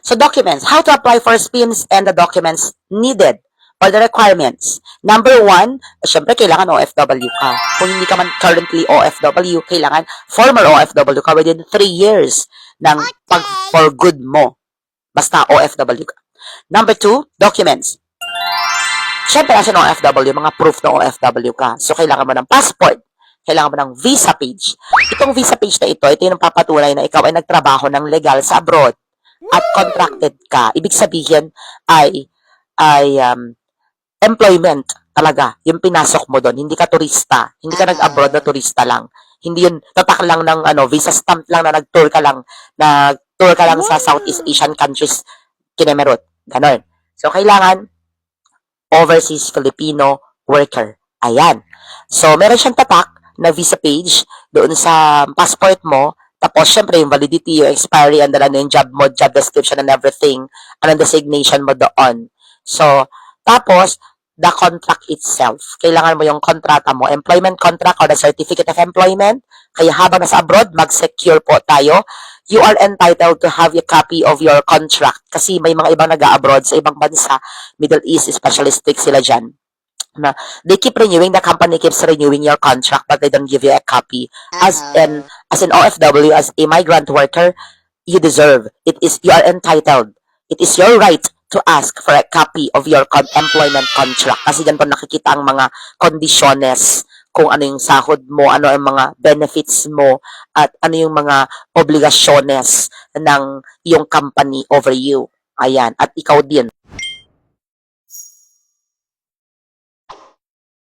So documents, how to apply for SPIMS and the documents needed or the requirements. Number one, syempre kailangan OFW ka. Kung hindi ka man currently OFW, kailangan former OFW ka within 3 years ng pag-for good mo. Basta OFW ka. Number two, documents. Syempre kasi ng OFW, mga proof na OFW ka. So kailangan mo ng passport. Kailangan mo ng visa page. Itong visa page na ito yung papatunay na ikaw ay nagtrabaho ng legal sa abroad at contracted ka. Ibig sabihin ay employment talaga, yung pinasok mo doon. Hindi ka turista. Hindi ka nag-abroad na turista lang. Hindi yun, tatak lang ng visa stamp lang na nag-tour ka lang sa Southeast Asian countries, kinemerot. Ganon. So, kailangan overseas Filipino worker. Ayan. So, meron siyang tatak na visa page doon sa passport mo. Tapos, syempre, yung validity, yung expiry, and then yung job mo, job description and everything, and ang designation mo doon. So, tapos, the contract itself. Kailangan mo yung kontrata mo, employment contract or the certificate of employment. Kaya habang nasa abroad, mag-secure po tayo. You are entitled to have a copy of your contract. Kasi may mga ibang nag-abroad sa ibang bansa, Middle East, especially strict sila dyan. Na they keep renewing, the company keeps renewing your contract, but they don't give you a copy. As an OFW, as a migrant worker, you deserve. You are entitled. It is your right to ask for a copy of your employment contract. Kasi dyan po nakikita ang mga kondisyones, kung ano yung sahod mo, ano ang mga benefits mo, at ano yung mga obligasyones ng iyong company over you. Ayan. At ikaw din.